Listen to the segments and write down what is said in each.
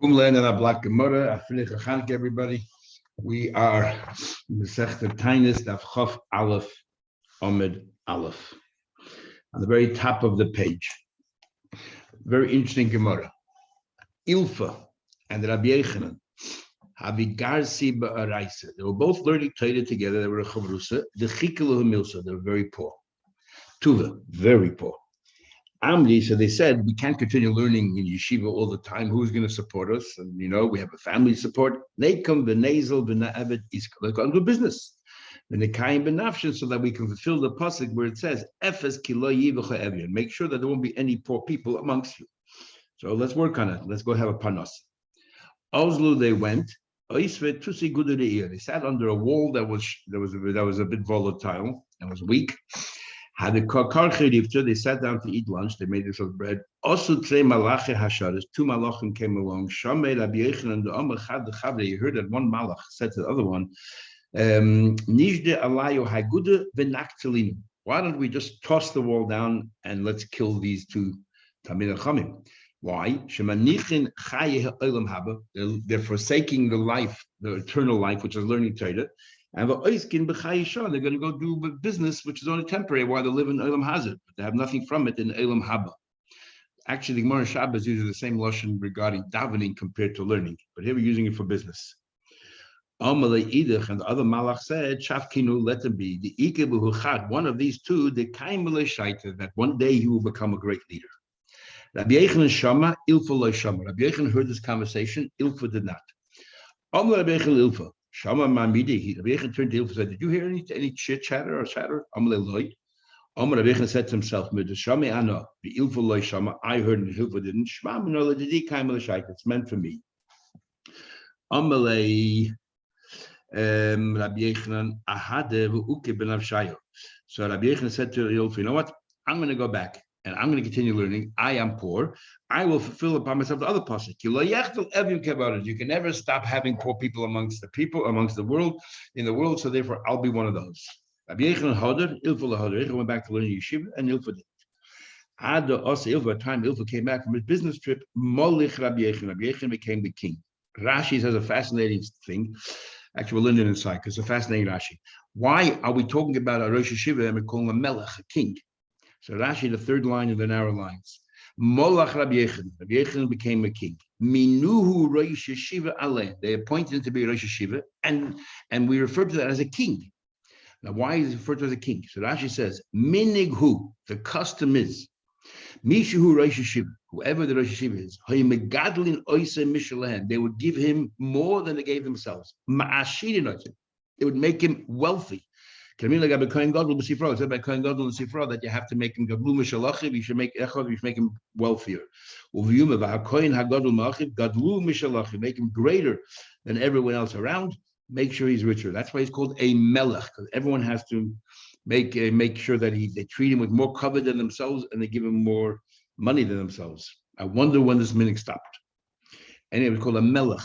Kumlan and Ablak Gemara, Afrinich Chanuk, everybody. We are Masechta Tainis Daf Chof Aleph Amud Aleph on the very top of the page. Very interesting Gemara. Ilfa and Rabbi Yechanan Havigarsi Ba'araisa. They were both learning Torah together. They were a chavrusa. The Chikelu Hamilsa. They were very poor. Tuva, very poor. Amli, so they said, we can't continue learning in yeshiva all the time. Who's going to support us? And, we have a family support. Nekum v'nezel v'na'avet iska. Let's go into business. V'nekayim v'nafshin, so that we can fulfill the pasuk where it says, Efes kilo yivacha evyon. Make sure that there won't be any poor people amongst you. So let's work on it. Let's go have a panos. Oslo, they went. They sat under a wall that was a bit volatile and was weak. Had the kakar chedivta, they sat down to eat lunch. They made themselves bread. Also, two malachim came along. Shamei Rabbi Yechanan the Amar Chad the Chavre. You heard that one malach said to the other one, "Nijde alayo hagude v'naktelinu." Why don't we just toss the wall down and let's kill these two Tamid Chamim? Why? Shemanichin chaye ha'olam haba. They're forsaking the life, the eternal life, which is learning Torah. And they're going to go do business, which is only temporary, while they live in Olam Hazard. They have nothing from it in Olam Haba. Actually, the Gemara Shabbos uses the same lashon regarding davening compared to learning, but here we're using it for business. Amalei Idach and the other malach said, "Shafkinu, let them be." The Ikebu Huchad, one of these two, the Kaimele Shaita, that one day he will become a great leader. Rabbi Yechanan Shama, Ilfa lo Shama. Rabbi Yechanan heard this conversation. Ilfa did not. Amalei Rabbi Yechanan Ilfa. Shama Mamidi, Rabbi Yechanan turned to Ilfa and said, "Did you hear any chit chatter or chatter?" Amalei Loi. Rabbi Yechanan said to himself, "Shama Ana, the Ilfa lo Shama. I heard and Ilfa didn't. Shma Manola Didi Kaimele Shaita. It's meant for me." Amalei. Rabbi Yechanan Ahade v'uke benavshayo. So Rabbi Yechanan said to Ilfa, "You know what? I'm going to go back and I'm going to continue learning. I am poor. I will fulfill upon myself the other pasuk. You can never stop having poor people, amongst the world, in the world. So therefore, I'll be one of those." Rabbi Yechanan Hader, Ilfa Hader, went back to learning yeshiva, and Ilfa did. Ilfa, time Ilfa came back from his business trip, Molich Rabbi Yechanan. Rabbi Yechanan became the king. Rashi says a fascinating thing. Actually, we'll learn it inside because it's a fascinating Rashi. Why are we talking about a Rosh Hashiva and we're calling a Melech, a king? So Rashi, the third line of the narrow lines. Molach Rabbi Yechanan. Rabbi Yechanan became a king. Minuhu Rosh Hashiva Aleh. They appointed him to be Rosh Hashiva, and we refer to that as a king. Now, why is it referred to as a king? So Rashi says, Minighu, the custom is, Mishuhu Rosh Hashiva, whoever the Rosh Hashiva is, they would give him more than they gave themselves. They would make him wealthy. It said by Kohen Gadol that you have to make him gablu mishalachim. You should make echad. You should make him wealthier. Make him greater than everyone else around. Make sure he's richer. That's why he's called a melech, because everyone has to make sure that they treat him with more covet than themselves, and they give him more money than themselves. I wonder when this minhag stopped. And it was called a melech.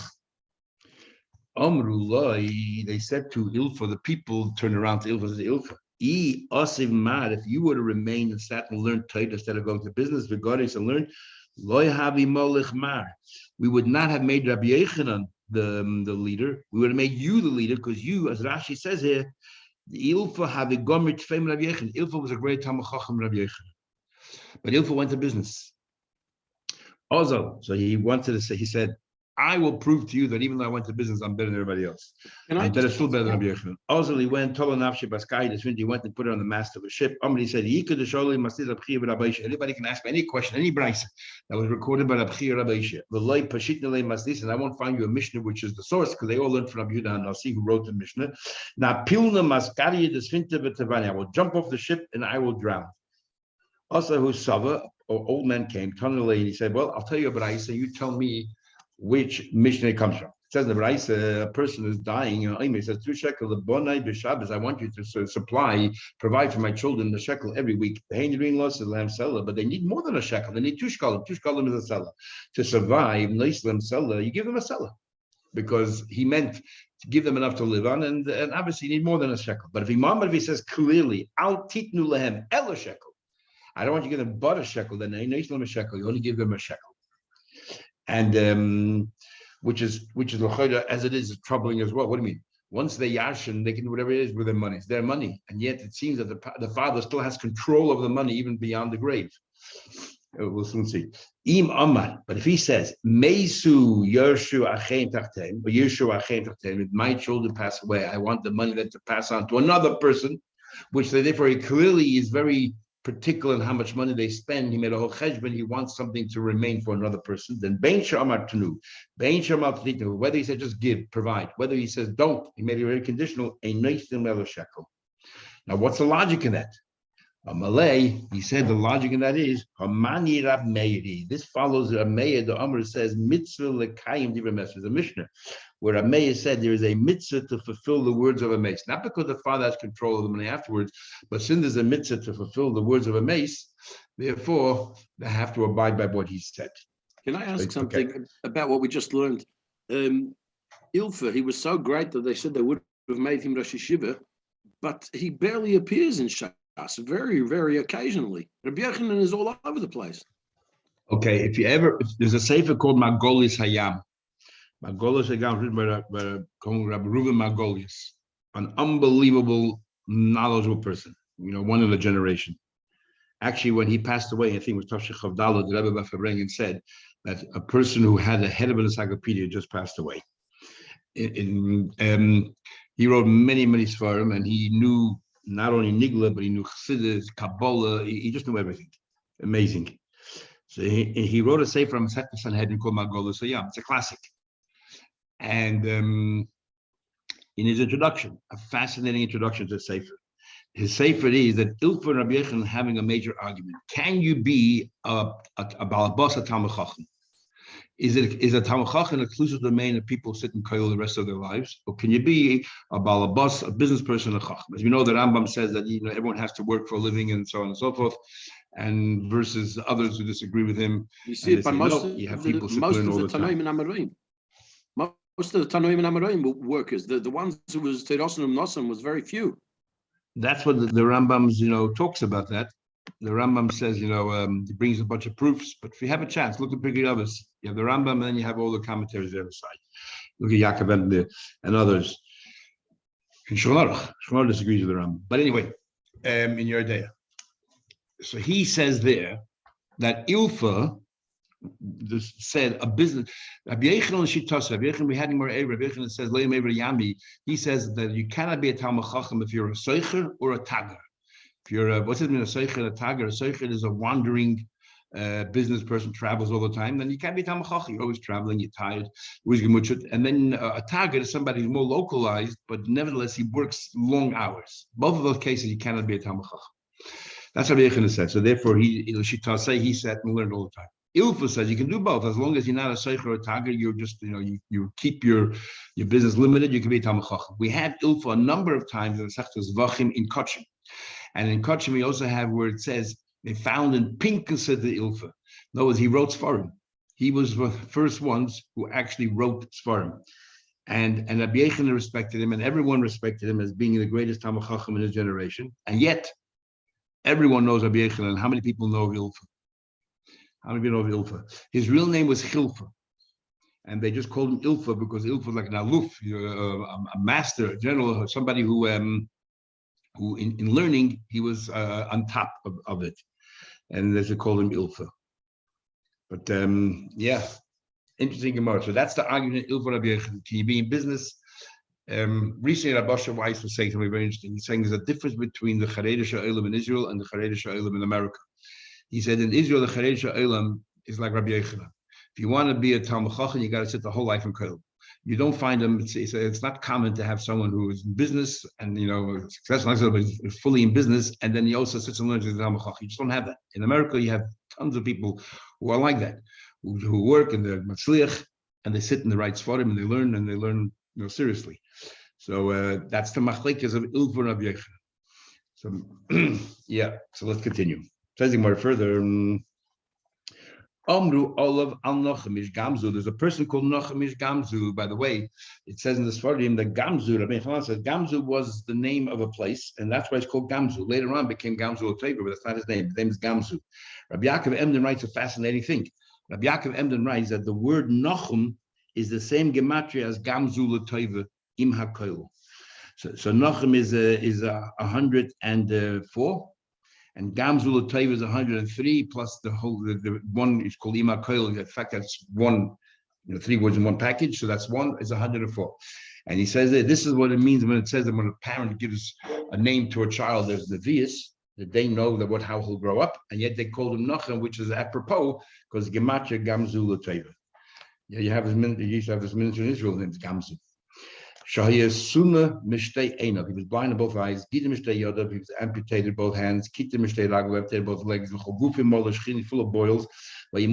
Amrullah, they said to Ilfa, the people turned around to Ilfa and said, "Ilfa, if you were to remain and sat and learn Torah instead of going to business, regardless and learn, we would not have made Rabbi Yechanan the leader. We would have made you the leader, because you, as Rashi says here, Ilfa have a gomer tfeim Rabbi Yechanan. Ilfa was a great Talmid Chacham Rabbi Yechanan, but Ilfa went to business. Also, so he wanted to say, he said, "I will prove to you that even though I went to business, I'm better than everybody else. I'm still better than Rabbi Yechanan." Also, he went, he went and put it on the mast of a ship. He said, "Anybody can ask me any question, any brisa that was recorded by Rabbi Rabbi Isha. And I won't find you a Mishnah, which is the source, because they all learned from Rabbi Yehuda HaNasi, who wrote the Mishnah. I will jump off the ship and I will drown." Also, whose Sava, or old man came, and he said, "Well, I'll tell you a brisa, you tell me which Mishnah it comes from." It says the Braisa, a person is dying, he says, 2 shekel, the bonai b'Shabbos, I want you to provide for my children the shekel every week. The Hain loss is lamb seller, but they need more than a shekel. They need 2 shekalim. 2 shekalim is a seller. To survive, nice lamb seller, you give them a seller, because he meant to give them enough to live on, and obviously you need more than a shekel. But if he says clearly, al titnu lehem el shekel, I don't want you to give them but a shekel, then a shekel, you only give them a shekel. and which is as it is troubling as well. What do you mean? Once they yarshin, they can do whatever it is with their money. It's their money, and yet it seems that the father still has control of the money even beyond the grave. We'll soon see. Im Amar, but if he says, Meisu Yershu Achem Tachtem, or Yershu Achem Tachtem, if my children pass away, I want the money then to pass on to another person, which therefore he clearly is very particular in how much money they spend. He made a whole cheshbon. He wants something to remain for another person. Then Bein Shamar Tanu, Bein Shamar Tanu, whether he said just give, provide, whether he says don't, he made it very conditional, a Nathan Melo Shekel. Now, what's the logic in that? A Malay, he said the logic in that is Hamani Rab Meiri. This follows Rab Meir. The Amr says mitzvah lekayim divrei Meis. The Mishnah, where Rab Meir said there is a mitzvah to fulfill the words of a mace, not because the father has control of the money afterwards, but since there's a mitzvah to fulfill the words of a mace, therefore they have to abide by what he said. Can I ask something about what we just learned? Ilfa, he was so great that they said they would have made him Rosh Yeshiva, but he barely appears in Shas. Very, very occasionally. Rabbi Yochanan is all over the place. Okay, if there's a sefer called Margolis Hayam. Margolis Hayam written by Rabbi Reuven Margolis, an unbelievable, knowledgeable person. One of the generation. Actually, when he passed away, I think it was Tafshich Chavdallah, the Rebbe Bafabrengen said that a person who had the head of an encyclopedia just passed away. He wrote many, many svarim, and he knew not only Nigla, but he knew Chassidus, Kabbalah. He just knew everything. Amazing. So he wrote a sefer from Masechet Sanhedrin called Margolis Hayam. It's a classic. And in his introduction, a fascinating introduction to the sefer. His sefer is that Ilfa and Rabbi Yochanan having a major argument. Can you be a balabas, a Talmid Chacham? Is a Talmid Chacham an exclusive domain that people sit in koil the rest of their lives, or can you be a balabas, a business person, a chacham? As we know, the Rambam says that everyone has to work for a living and so on and so forth, and versus others who disagree with him. You see it by most of the Tanoim and Amoraim. Most of the Tanoim and Amoraim were workers. The ones who was Terosim and Nosam was very few. That's what the Rambam talks about that. The Rambam says, he brings a bunch of proofs, but if you have a chance, look at Pirkei Avos. You have the Rambam, and then you have all the commentaries the other side. Look at Yaakov and others. And Shulchan disagrees with the Rambam. But anyway, in Yerdea. So he says there that Ilfa said a business. Rabbi Yochanan we had him more. Rabbi Yochanan says, he says that you cannot be a Talmid Chacham if you're a Soicher or a Tagar. If you're what's it mean, a Soicher, a Tagar? A Soicher is a wandering business person, travels all the time. Then you can't be Talmid Chacham. You're always traveling, you're tired, always gemutzet. And then a Tagar is somebody who's more localized, but nevertheless he works long hours. Both of those cases, you cannot be a Talmid Chacham. That's what Rabbi Yochanan said. So therefore, he said and learned all the time. Ilfa says you can do both as long as you're not a Soicher or a Tagar. You're just you keep your business limited. You can be a Talmid Chacham. We had Ilfa a number of times in the Sechtas Vachim in Kochim. And in Kochim, we also have where it says they found in Pinkus the Ilfa. In other words, he wrote Sfarim. He was the first ones who actually wrote Sfarim. And Rabbi Yochanan respected him, and everyone respected him as being the greatest Talmid Chacham in his generation. And yet, everyone knows Rabbi Yochanan. How many people know Ilfa? How many people know Ilfa? His real name was Chilfa. And they just called him Ilfa because Ilfa was like an aluf, a master, a general, somebody who in learning, he was on top of it. And they called him Ilfa. But interesting Gemara. So that's the argument, Ilfa Rabbi Yochanan. Can you be in business? Recently, Rabbi Asher Weiss was saying something very interesting. He's saying there's a difference between the Charedesh Ha'olam in Israel and the Charedesh Ha'olam in America. He said in Israel, the Charedesh Ha'olam is like Rabbi Yochanan. If you want to be a Talmid Chacham, you got to sit the whole life in koil. You don't find them. It's not common to have someone who is in business and successful, but is fully in business, and then he also sits and learns the Talmid Chacham. You just don't have that. In America, you have tons of people who are like that, who work and they're matzliach, and they sit in the right sfarim and they learn seriously. So that's the machlekes of Ilfa and Rabbi Yochanan. So so let's continue. Says more further. Amru Olav al Nochamish Gamzu. There's a person called Nochamish Gamzu. By the way, it says in the Sfarim that Gamzu, Rabbi Yochanan says Gamzu was the name of a place, and that's why it's called Gamzu. Later on, it became Gamzu Oteva, but that's not his name. His name is Gamzu. Rabbi Yaakov Emden writes a fascinating thing. Rabbi Yaakov Emden writes that the word Nachum is the same gematria as Gamzu L'Toiva Im HaKoil. So Nachum is 104, and Gamzu L'Toiva is 103 plus the one is called Im HaKoil. In fact, that's one, 3 words in one package. So that's one is 104. And he says that this is what it means when it says that when a parent gives a name to a child, there's the vias, that they know that how he'll grow up, and yet they called him Nachum, which is apropos because Gematria Gamzu L'Toiva. Yeah, you used to have this minister in Israel named Gamzu. Shahia Suna Mishtei Einov. He was blind in both eyes. Gita Mishtei Yodav. He was amputated both hands. Kita Mishtei Ragel, amputated both legs. Chogufim Molashchini, full of boils. He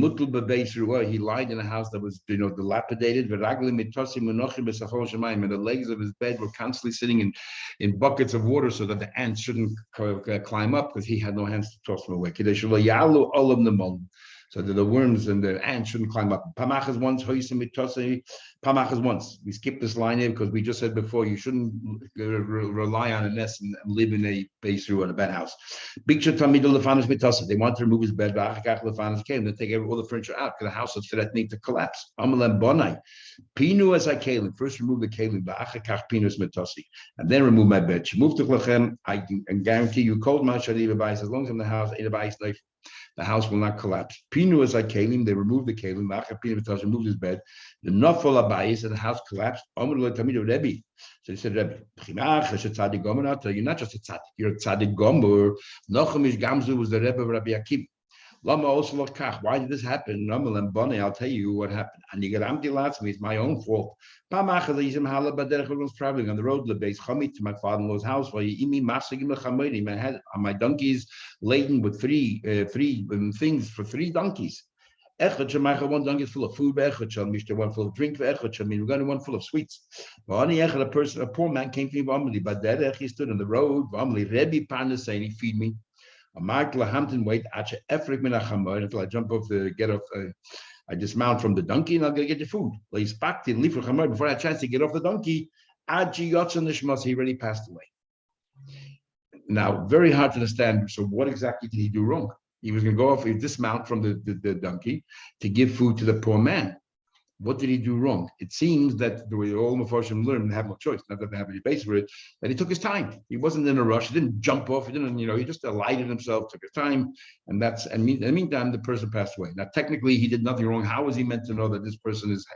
lied in a house that was, dilapidated. And the legs of his bed were constantly sitting in buckets of water so that the ants shouldn't climb up because he had no hands to toss them away. So that the worms and the ants shouldn't climb up. Pamachas once. We skipped this line here because we just said before you shouldn't rely on a nest and live in a base through in a bed house. They wanted to remove his bed. Came to take all the furniture out because the house was threatening to collapse. Pinu as I kalim. First remove the kalim, and then remove my bed. She moved to Lachem. I can guarantee you cold mashadi as long as I'm in the house, the house will not collapse. Pinu as I kalim, they removed the kalim. Removed his bed. The nafal abayis and the house collapsed. Rebbe. So he said, Rebbe, you're not just a tzaddik, you're a tzaddik gomor. Nachum ish Gamzu was the Rebbe of Rabbi Akiva. Why did this happen? I'll tell you what happened. And it's my own fault. I was traveling on the road to my father-in-law's house. My donkeys laden with three things for 3 donkeys. One donkey is full of food, one full of drink, one full of sweets. A poor man came to me, he stood on the road, saying, he feed me. Wait until I jump off I dismount from the donkey and I'll go get your food. Before I had a chance to get off the donkey, he already passed away. Now, very hard to understand. So what exactly did he do wrong? He was going to go off, he dismount from the donkey to give food to the poor man. What did he do wrong? It seems that the way all Mefarshim learn and have no choice, not that they have any base for it, that he took his time. He wasn't in a rush. He didn't jump off. He didn't, he just alighted himself, took his time, and in the meantime, the person passed away. Now, technically, he did nothing wrong. How was he meant to know that this person is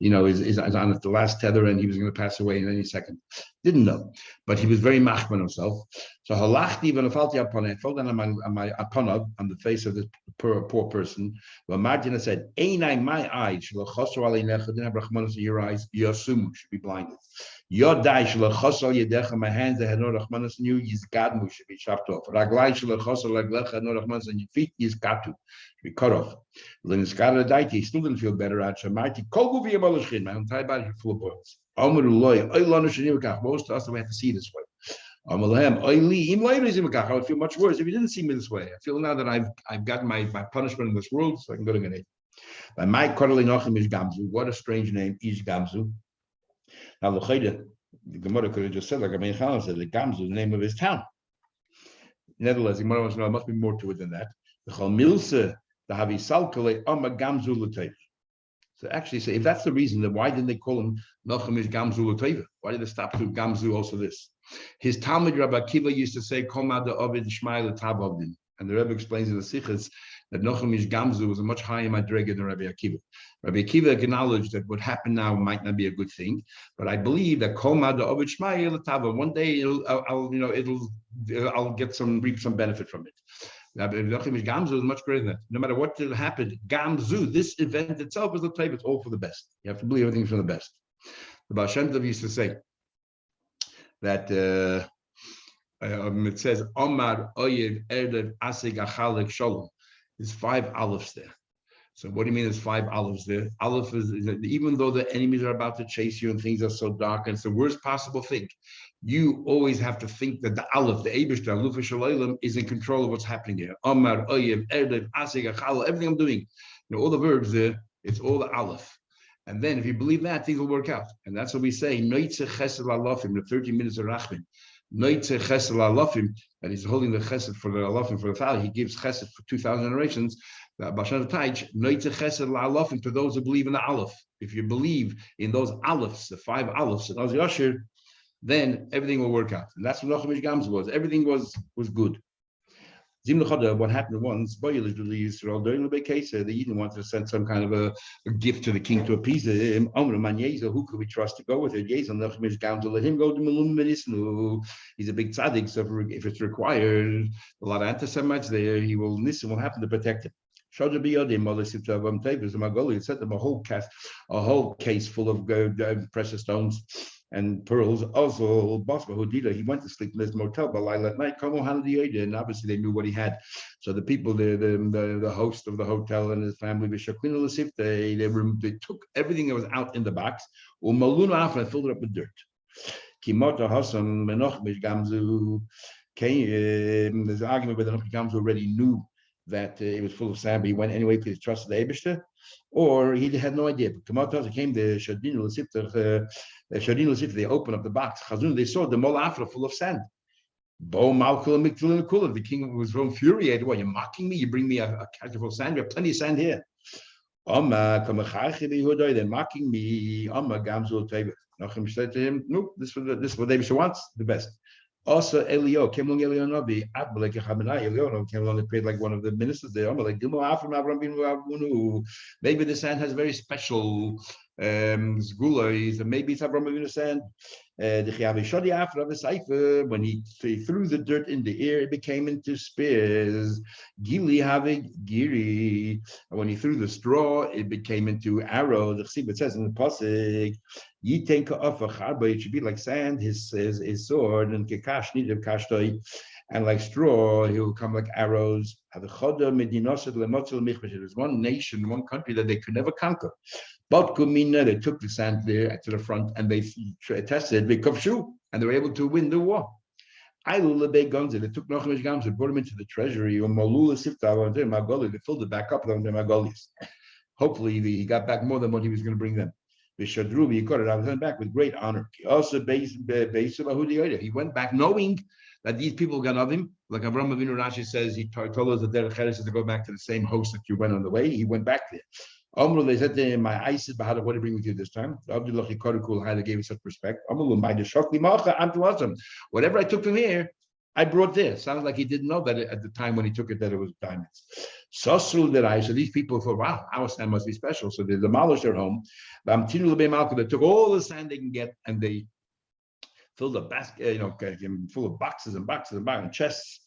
on the last tether and he was going to pass away in any second? Didn't know, but he was very machman himself. So halachti v'nafalti upon it, fell down on the face of this poor person. Well, Martina said, "Einai my eyes shall chosor aleinecha, didn't have rachmanos in your eyes. Yasumu should be blinded. Yodai shall chosor yedecha, my hands that had no rachmanos in you, yizgadmu should be chopped off. Raglai shall chosor leglecha, had no rachmanos in your feet, yizgatu should be cut off. L'niskara daiti, he still didn't feel better. At shamarti kogu v'yabalashchin, my entire body is full of boils. Most of us we have to see this way. I would feel much worse if you didn't see me this way. I feel now that I've gotten my punishment in this world, so I can go to Gan Eden. By my Korali Nachum Ish Gamzu, what a strange name, Ish Gamzu. Now the Gemara could have just said, like Rabbi Chanan said, that Gamzu is the name of his town. Nevertheless, the Gemara wants to know there must be more to it than that. The Chalmilse, the Havisalkale, Amma Gamzu L'Tev. So actually, if that's the reason, then why didn't they call him Nachum Ish Gamzu L'Teva? Why did they stop through Gamzu also this? His Talmud Rabbi Akiva used to say, Koma de Ovid Shmai L'Tavavdin. And the Rebbe explains in the Sichas that Nachum Ish Gamzu was a much higher madrega than Rabbi Akiva. Rabbi Akiva acknowledged that what happened now might not be a good thing, but I believe that Koma de Ovid Shmai L'Tava, one day I'll reap some benefit from it. Gamzu is much greater than that. No matter what happened, Gamzu, this event itself is the type, it's all for the best. You have to believe everything's for the best. The Baal Shem Tov used to say that it says, Omar Oyev Erdev Asig Achalek Shalom. There's 5 olives there. So what do you mean there's 5 olives there? Aleph is even though the enemies are about to chase you and things are so dark and it's the worst possible thing, you always have to think that the Aleph, the Eibishter, Aluf Shalaylam, is in control of what's happening here. Omar, Oyev, Erdev, Asig, Achal, everything I'm doing, all the verbs there, it's all the Aleph. And then if you believe that, things will work out. And that's what we say, Noitze Chesed Alafim, the 30 minutes of Rachmin. Noitze Chesed Alafim, that he's holding the Chesed for the Alafim, for the Thali. He gives Chesed for 2,000 generations. to those who believe in the Aleph. If you believe in those Alephs, the 5 Alephs, and Oz Yashir, then everything will work out. And that's what Nachum Ish Gamzu was. Everything was good. What happened once, the Eden wanted to send some kind of a gift to the king to appease him. Who could we trust to go with it? Let him go to Malum. He's a big tzaddik, so if it's required, a lot of anti-Semites there, Nissen will happen to protect him. Sent them a whole case full of precious stones and pearls. Also, Bosma Hodida, he went to sleep in his motel by at night. And obviously they knew what he had. So the people, the host of the hotel and his family, they took everything that was out in the box, and filled it up with dirt. There's an argument whether Gamzu already knew that it was full of sand, but he went anyway because he trusted the Eibishter, or he had no idea. But Kamata came to Shadin L'Sifter, they opened up the box. They saw the Mol Afra full of sand. The king was so infuriated. Why, you're mocking me? You bring me a catch full of sand? We have plenty of sand here. They're mocking me. Nachum said to him, no, this is what Eibishter wants, the best. Also, Elio came along. Elio Nabi, Elio came along and paid like one of the ministers there. Maybe the sand has very special zgula. Maybe it's Avraham Avinu sand. When he threw the dirt in the air, it became into spears. Gili havig giri. When he threw the straw, it became into arrows. It says in the pasuk, it should be like sand, his sword, and kekash needed kashtoi, and like straw, he will come like arrows. There's one nation, one country that they could never conquer. But Kumina, they took the sand there to the front and they tested Vikavshu, and they were able to win the war. They took Nachum Ish Gamzu, brought him into the treasury, they filled it back up. Hopefully, he got back more than what he was going to bring them. He got it back with great honor. He also he went back knowing that these people got of him. Like Avraham Avinu Rashi says, he told us that Derech Eretz is to go back to the same host that you went on the way. He went back there. They said to him, my eyes, what do you bring with you this time? They gave him such respect. Whatever I took from here, I brought there. Sounds like he didn't know that at the time when he took it that it was diamonds. So these people thought, wow, our sand must be special. So they demolished their home. They took all the sand they can get and they filled a basket, full of boxes and boxes and chests.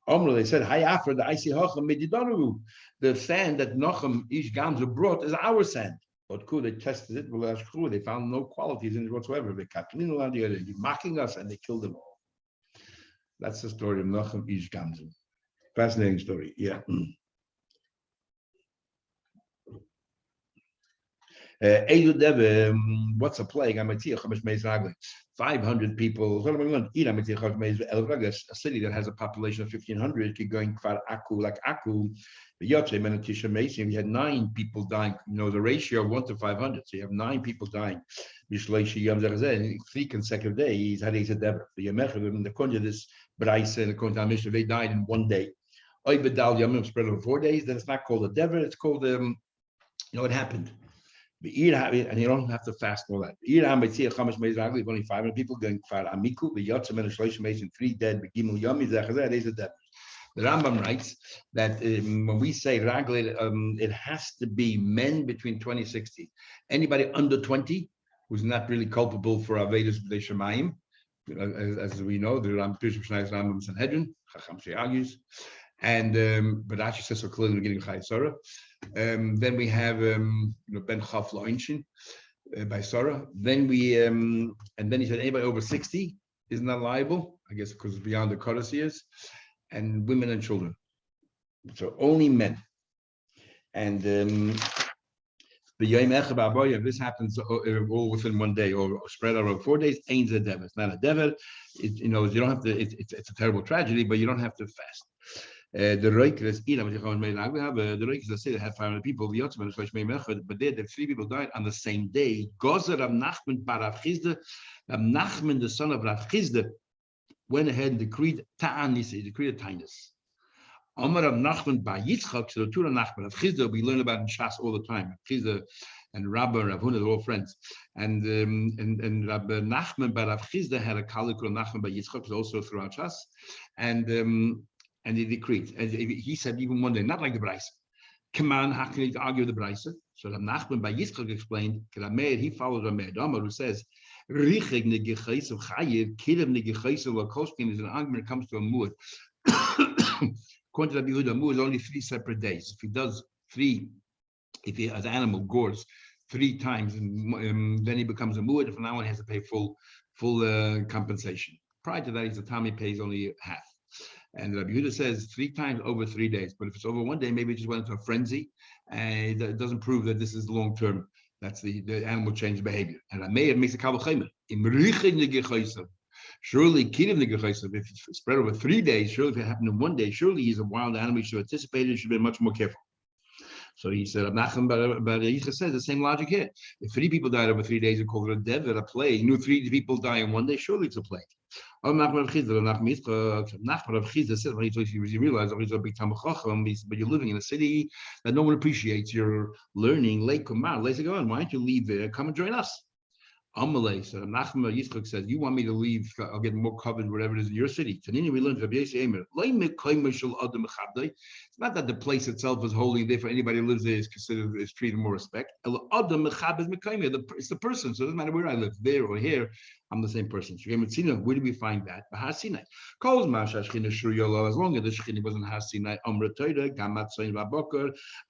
They said, the sand that Nachum Ish Gamzu brought is our sand. But they tested it, they found no qualities in it whatsoever. They're mocking us and they killed them all. That's the story of Nachum Ish Gamzu. Fascinating story, yeah. What's a plague? 500 people. A city that has a population of 1,500, going Kfar Aku, like Aku. You had 9 people dying. The ratio of 1 to 500. So you have 9 people dying. 3 consecutive days. The Konya, this Braise and the Konya Mishnah, they died in 1 day. Spread over 4 days. Then it's not called a dever. It's called it happened. And you don't have to fast all that. Only 500 people going for Amiku, the Yotzim and Shloshim 3 dead, Begimul Yomi, Zachazah, a dead. The Rambam writes that when we say Ragli, it has to be men between 20 and 60. Anybody under 20 who's not really culpable for Avedus B'dei Shemayim, as we know, the Rambam Sanhedrin, Chacham she argues. And but Rashi says so clearly in the beginning of Chayei Sarah. Then we have Ben Chaf Loinshin by Sarah. Then we and then he said anybody over 60 is not liable, I guess because it's beyond the courtesies, and women and children. So only men. And the Yom Echad Ba'Aboya, this happens all within 1 day or spread out over 4 days. Ain't a devil. It's not a devil. You don't have to. It's a terrible tragedy, but you don't have to fast. The Reikers, the Reikers, let's say they had 500 people, but there the 3 people died on the same day. Gozer Rav Nachman bar Rav Chizda, Rav Nachman, the son of Rav Chizda, went ahead and decreed ta'anis, he decreed a tinus. Amar Rav Nachman Bar Yitzchak, so the Torah Nachman of Chizda we learn about in Shas all the time. Chizda and Rabba and Rav Huna, they're all friends. And Rabbi Nachman Bar Rav Chizda had a kalikul Nachman Bar Yitzchak also throughout Shas, and he decreed. And he said even one day, not like the Brisa. Come on, how can he argue the Brisa? So Rav Nachman Bar Yitzchak explained, he followed Rameir Damar, who says, Richig negechais of chayiv, kilim negechais of lakoskim is an argument when it comes to a muad. According to Rabbi Yehuda, muad is only 3 separate days. If he does 3, if he as an animal gores 3 times, and then he becomes a muad. From now on, he has to pay full compensation. Prior to that, he's a Tommy pays only half. And Rabbi Yehuda says 3 times over 3 days. But if it's over 1 day, maybe it just went into a frenzy, and it doesn't prove that this is long term. That's the animal change behavior. And Rameir makes a kavachaymer. Surely, if it's spread over 3 days, surely if it happened in 1 day, surely he's a wild animal. He should have anticipated. He should have been much more careful. So he said, Nachman Bar Yitzchak says the same logic here. If 3 people died over 3 days, you call it a dev, a plague. You knew 3 people die in 1 day, surely it's a plague. Nachman Rav Chizda said, when he realized he's a big Tamachacham, but you're living in a city that no one appreciates your learning. Why don't you leave there? Come and join us. Amalei, so Nachman Yitzchak says, you want me to leave, I'll get more covered wherever it is in your city. Tanini, we learned Rabbi Yossi Eimer. It's not that the place itself is holy, therefore anybody who lives there is considered, is treated more respect. It's the person, so it doesn't matter where I live, there or here, I'm the same person. Where do we find that? As long as the Shechina wasn't Har Sinai,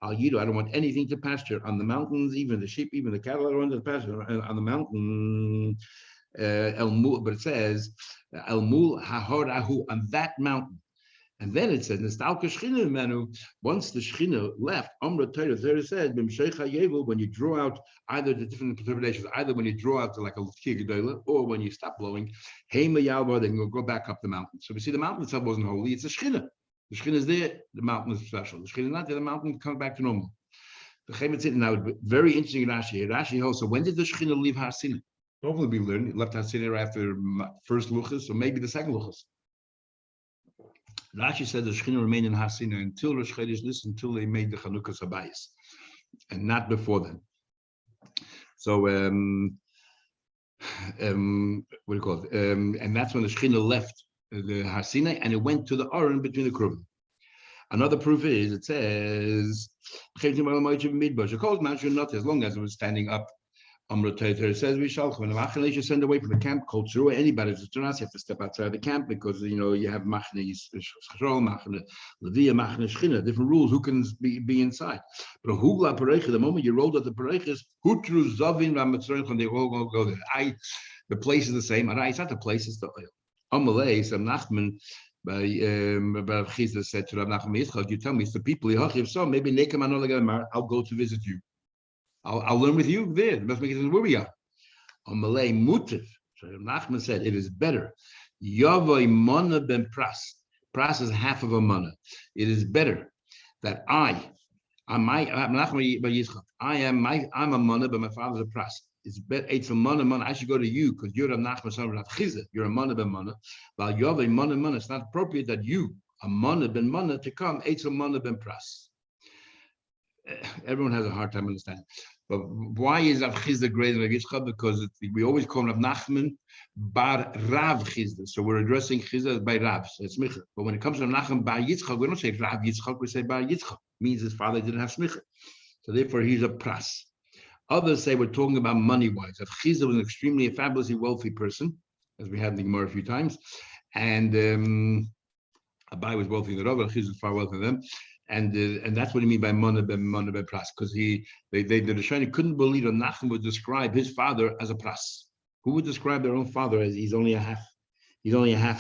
I don't want anything to pasture on the mountains, even the sheep, even the cattle are on the pasture on the mountain. But it says El Mul Hahorahu on that mountain. And then it says, once the Shechina left, there said, when you draw out either the different interpretations, either when you draw out to like a Kigedola or when you stop blowing, then you'll go back up the mountain. So we see the mountain itself wasn't holy, it's a Shechina. The Shechina is there, the mountain is special. The Shechina is not there, the mountain comes back to normal. Now, very interesting Rashi. Rashi also, when did the Shechina leave Har Sinai? Hopefully we learned it left Har Sinai after first Luchas, or maybe the second Luchas. Rashi said the Shechina remained in Har Sinai until Rosh Chodesh, until they made the Chanukah Sabayis, and not before then. So, what do you call it? And that's when the Shechina left the Har Sinai, and it went to the Aron between the Kruvim. Another proof is it says, as long as it was standing up. It says we shall when the should send away from the camp called through anybody to you have to step outside the camp because you have machne machne levia machne shchina, different rules who can be inside. But hugla parecha, the moment you rolled out the parechas, hutru zavin ramatzron when they all go there. The place is the same. It's not the place, it's the oil. Amalei, so Nachman by Rav Chizda said to Rav Nachman Yitzchak, you tell me it's the people. If so, maybe I'll go to visit you. I'll learn with you there. It must make it where we are. On Malay Mutiv. So Nachman said it is better. Yavoy mana ben pras. Pras is half of a mana. It is better that I'm a mana, but my father's a pras. It's better. It's a mana. I should go to you because you're a Nachman son of Rav Chizda. You're a mana ben mana. While Yavoy mana. It's not appropriate that you a mana ben mana to come. It's a mana ben pras. Everyone has a hard time understanding. But why is Rav Chizda greater than Rav Yitzchak? Because we always call him Rav Nachman Bar Rav Chizda. So we're addressing Chizda by Rav. So it's Smicha. But when it comes to Rav Nachman Bar Yitzchak, we don't say Rav Yitzchak, we say Bar Yitzchak. It means his father didn't have Smicha. So therefore he's a pras. Others say we're talking about money-wise. Rav Chizda was an extremely fabulously wealthy person, as we had in the Gemara a few times. And Abai was wealthy than Rav, Chizda was far wealthier than them. And that's what he mean by mana ben pras, because the Rishonim couldn't believe that Nachman would describe his father as a pras. Who would describe their own father as he's only a half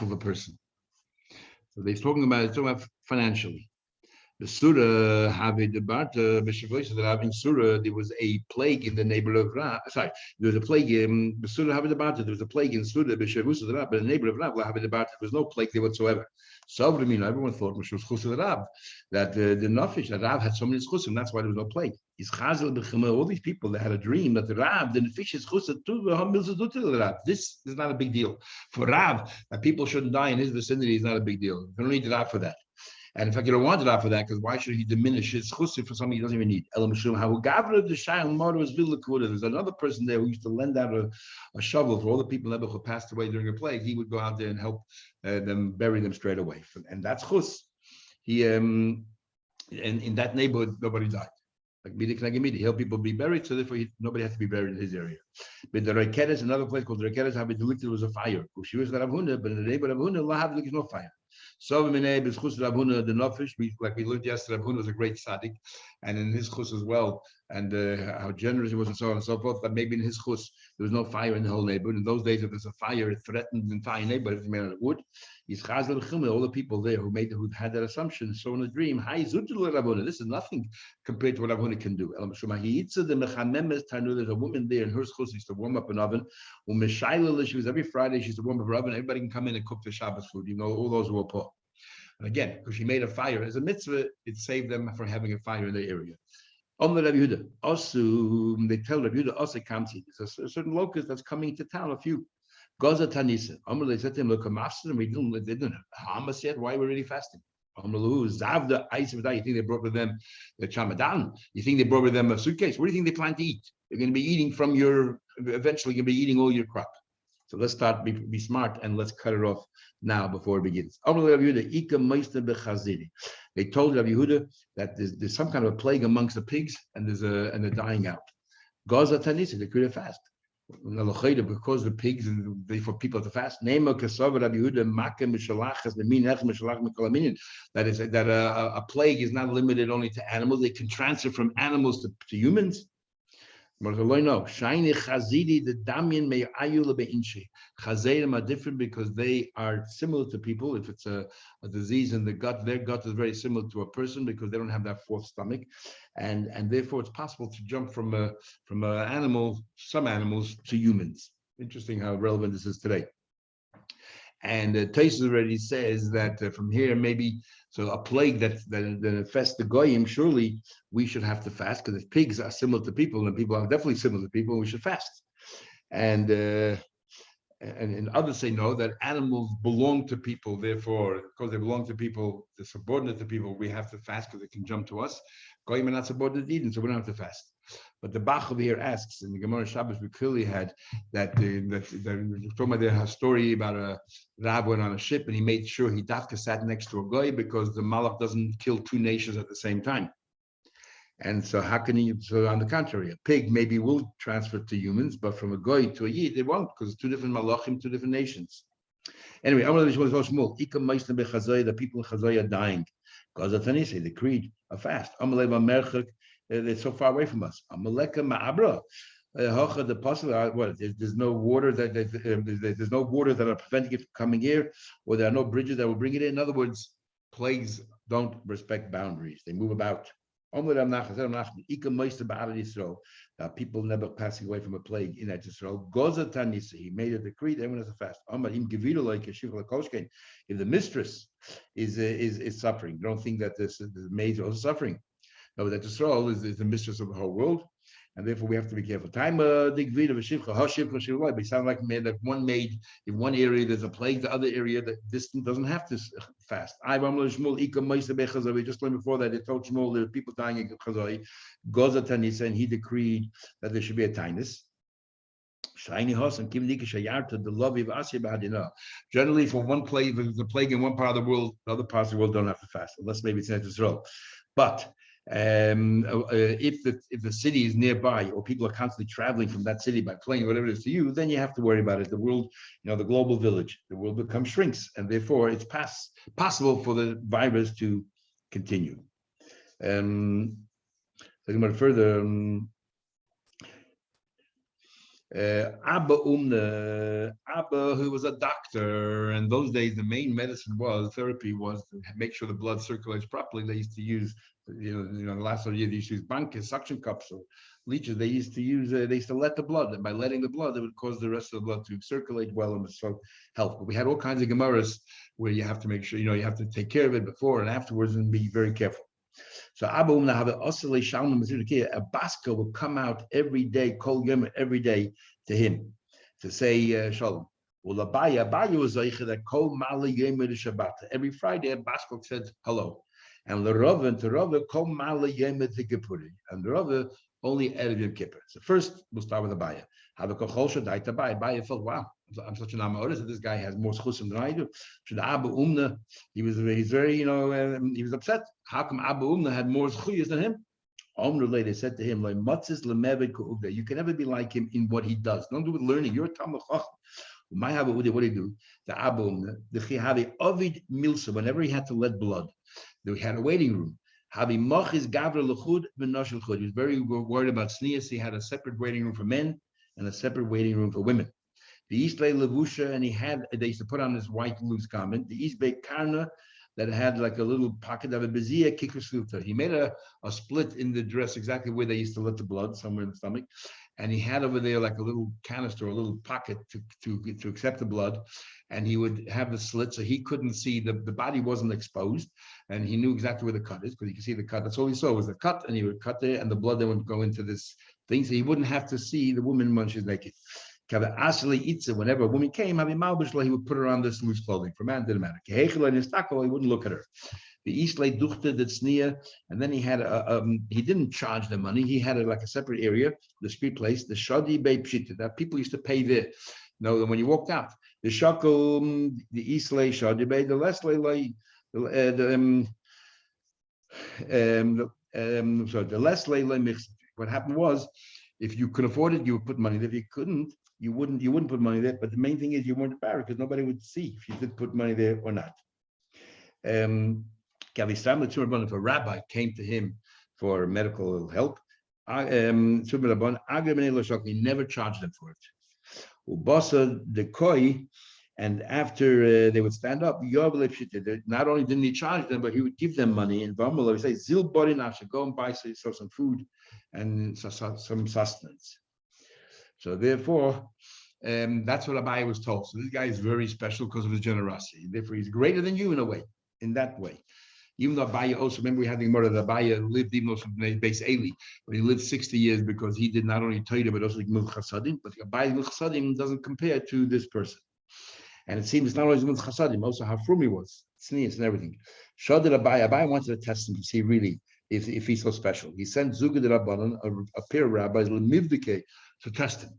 of a person? So they're talking about financially. The Surah have a debate. In Surah there was a plague in the neighborhood of Rav. Sorry, there was a plague in the Surah have a debate. There was a plague in Surah, but in the neighborhood of Rav have a debate. There was no plague there whatsoever. So everyone thought that the Nafish, that Rav had so many chusim, that's why there was no plague. All these people that had a dream that the Rav, the Nafish is chusim too. This is not a big deal. For Rav, that people shouldn't die in his vicinity is not a big deal. You don't need Rav for that. And in fact, you don't want it out for that, because why should he diminish his chusi for something he doesn't even need? There's another person there who used to lend out a shovel for all the people who passed away during a plague. He would go out there and help them bury them straight away. And that's chus. He and in that neighborhood, nobody died. Like Midi Knagimidi, help people be buried, so therefore nobody has to be buried in his area. But the Rekedes, another place called Rekedes, have been delicted was a fire. She was Rav Huna, but in the neighborhood of Huna, Lahav is no fire. So Rav Huna, the Nofish, like we learned yesterday, Rav Huna was a great tzaddik, and in his chus as well, and how generous he was, and so on and so forth. But maybe in his chus there was no fire in the whole neighborhood. In those days, if there's a fire, it threatened the entire neighborhood. If it's made out of wood, he's all the people there who had that assumption. So in a dream, Hi this is nothing compared to what Rav Huna can do. There's a woman there, and her chus used to warm up an oven. She was every Friday. She used to warm up her oven. Everybody can come in and cook the Shabbos food. You know, all those who were poor. And again, because she made a fire as a mitzvah, it saved them from having a fire in their area. On the Rabbi Yehuda, also they tell Rabbi Yehuda, also Kamsi, there's a certain locust that's coming to town. A few Gaza Tanisa. They said to him, look, they didn't harm us yet. Why are we really fasting? Zavda ice of that. You think they brought with them the chamadan? You think they brought with them a suitcase? What do you think they plan to eat? They're going to be eating from eventually going to be eating all your crop. So let's start, be smart, and let's cut it off now before it begins. They told Rabbi Yehuda that there's some kind of a plague amongst the pigs, and they're dying out. Gaza Tanisa, they could have fast. Because the pigs and for people to fast. That is that a plague is not limited only to animals; they can transfer from animals to humans. Shiny Chazidi, the Damian may Ayula Beinshi. Chazedim are different because they are similar to people. If it's a disease in the gut, their gut is very similar to a person because they don't have that fourth stomach, and therefore it's possible to jump from some animals to humans. Interesting how relevant this is today. And Taisus already says that from here maybe. So a plague that infests the goyim, surely we should have to fast, because if pigs are similar to people and people are definitely similar to people, we should fast. And others say no, that animals belong to people, therefore, because they belong to people, they're subordinate to people, we have to fast because they can jump to us. Goyim are not subordinate to Eden, so we don't have to fast. But the Bach over here asks, in the Gemara Shabbos, we clearly had that we're talking about a story about a Rab went on a ship and he made sure he dafka sat next to a goy because the Malach doesn't kill two nations at the same time. And so how can he, so on the contrary, a pig maybe will transfer to humans, but from a goy to a yid, it won't, because it's two different Malachim, two different nations. Anyway, the people in Chazai are dying. Because the creed, a fast. They're so far away from us. The possible what? There's no water there's no water that are preventing it from coming here, or there are no bridges that will bring it in. In other words, plagues don't respect boundaries; they move about. People never passing away from a plague in that Israel. He made a decree that everyone has to fast. If the mistress is suffering, don't think that the maid is also suffering. No, that Israel is the mistress of the whole world, and therefore we have to be careful. Time dig vida v'shivcha. But sound like that one maid in one area there's a plague, the other area that distant doesn't have to fast. We just learned before that they told Shmuel there are people dying in Chazai, Goza Tanisa, and he decreed that there should be a tinus. Shiny horse and Kim Nika Shayarta, the love of Asya. Generally, for one plague, if there's a plague in one part of the world, the other parts of the world don't have to fast, unless maybe it's not Israel. But if the city is nearby, or people are constantly traveling from that city by plane, whatever it is to you, then you have to worry about it. The world, the global village, the world becomes shrinks, and therefore it's possible for the virus to continue. Talking about further. Abba, who was a doctor, and those days the main therapy was to make sure the blood circulates properly. They used to use, the last year they used to use bankers, suction cups, or leeches. They used to let the blood, and by letting the blood, it would cause the rest of the blood to circulate well and so help. But we had all kinds of gemaras where you have to make sure, you have to take care of it before and afterwards and be very careful. So a baska will come out every day, kol yom, every day to him to say shalom. Well, Abaya was that Kol Mali Yema Shabbat. Every Friday, Baskok said hello. And the Rava and the Rava Kol Mali Yema Tigapuri. And the Rava only Erev Yom Kippur. So first, we'll start with Abaya. Abaya felt, wow, I'm such an Amaoris that this guy has more schusim than I do. He's very, he was upset. How come Abba Umna had more schuyas than him? They said to him, you can never be like him in what he does. Don't do with learning. You're a Talmud Chacham. What do he do? The Abba Umna, the Chihavi Ovid Milsa, whenever he had to let blood, they had a waiting room. He was very worried about sneas. He had a separate waiting room for men and a separate waiting room for women. The East Bay Levusha, and they used to put on this white loose garment. The East Bay Karna, that had like a little pocket of a bezia kikasuta. He made a split in the dress exactly where they used to let the blood, somewhere in the stomach. And he had over there like a little canister, a little pocket to accept the blood. And he would have the slit so he couldn't see, the body wasn't exposed. And he knew exactly where the cut is because he could see the cut. That's all he saw was the cut, and he would cut there and the blood then would go into this thing. So he wouldn't have to see the woman when she's naked. Whenever a woman came, he would put her on this loose clothing. For a man, it didn't matter. He wouldn't look at her. The Eastlay duchte the tznia, and then he had he didn't charge the money. He had like a separate area, the street place, the shadi bay pshita, that people used to pay there. No, when you walked out, the shakel, the Eastlay shadi bay, the Leslie the Leslie mixed. What happened was, if you could afford it, you would put money there. If you couldn't, you wouldn't put money there. But the main thing is you weren't embarrassed because nobody would see if you did put money there or not. If a rabbi came to him for medical help, he never charged them for it. And after they would stand up, not only didn't he charge them, but he would give them money. And he would say, "Zil borinasha, go and buy some food and some sustenance." So therefore, that's what Abai was told. So this guy is very special because of his generosity. Therefore, he's greater than you in a way, in that way. Even though Abai also, remember we had the Gemara that Abai lived even also base Eli, but he lived 60 years because he did not only Torah but also Milch Chasadim. But Abai Milch Chasadim doesn't compare to this person. And it seems not only Milch Chasadim, also how frum he was, tznius and everything. Shadid Abai wanted to test him to see really if he's so special. He sent Zugad Rabbanan, a pair of rabbis, Lemivdike, to test him.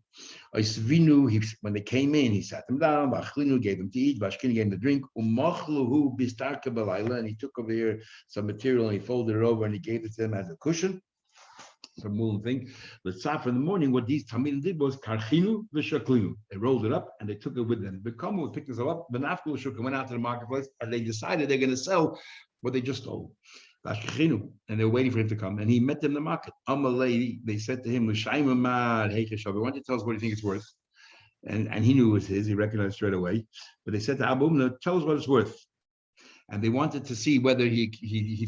When they came in, he sat them down, gave them to eat, gave them to drink, and he took over here some material and he folded it over and he gave it to them as a cushion. Some woolen thing. The tzaf in the morning, what these Talmidim did was karchinu v'shaklinu. They rolled it up and they took it with them. The Kamu picked this up, the nafku went out to the marketplace and they decided they're going to sell what they just stole. And they were waiting for him to come, and he met them in the market. They said to him, "Why don't you tell us what you think it's worth?" And he knew it was his. He recognized straight away. But they said to Abu Umna, "Tell us what it's worth." And they wanted to see whether he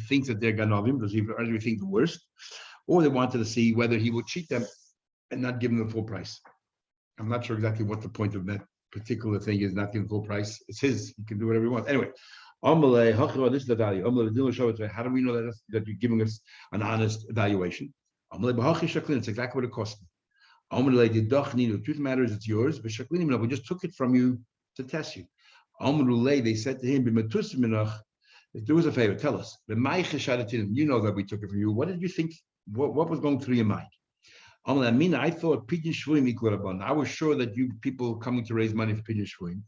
thinks that they're ganovim, does he already think the worst, or they wanted to see whether he would cheat them and not give them the full price. I'm not sure exactly what the point of that particular thing is. Not giving full price. It's his. He can do whatever he wants. Anyway. This is the value. How do we know that you're giving us an honest evaluation? It's exactly what it cost me. The truth matters, it's yours. But we just took it from you to test you. They said to him, do us a favor, tell us. You know that we took it from you. What did you think? What was going through your mind? I thought Pidyon Shvuim equal Rabban. I was sure that you people coming to raise money for Pidyon Shvuim.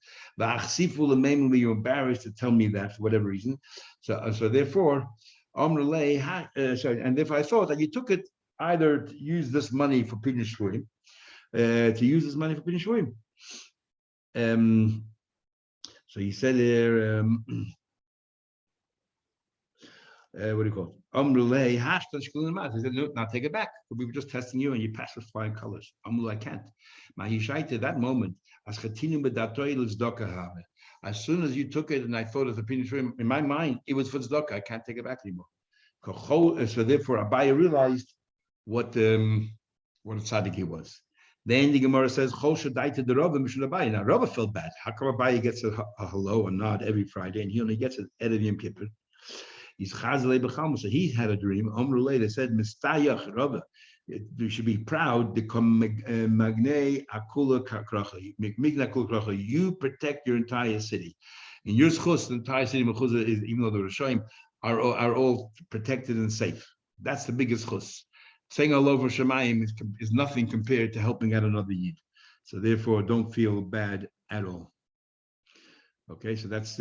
You're embarrassed to tell me that for whatever reason. So therefore, and therefore I thought that you took it either to use this money for Pidyon Shvuim, So he said there. What do you call it? He said, no, now take it back. We were just testing you and you passed with flying colors. I can't. At that moment, as soon as you took it and I thought of the opinion, in my mind, it was for tzedakah. I can't take it back anymore. So therefore, Abaye realized what a tzaddik he was. Then the Gemara says, now Rava felt bad. How come Abaye gets a hello, a nod every Friday, and he only gets it at Yom Kippur? So he had a dream. They said, Mistayach Rava. You should be proud. You protect your entire city. In your schus, the entire city of Mechuzah is, even though the Rishonim are all protected and safe. That's the biggest chus. Saying all over Shemayim is nothing compared to helping out another Yid. So therefore, don't feel bad at all. Okay, so that's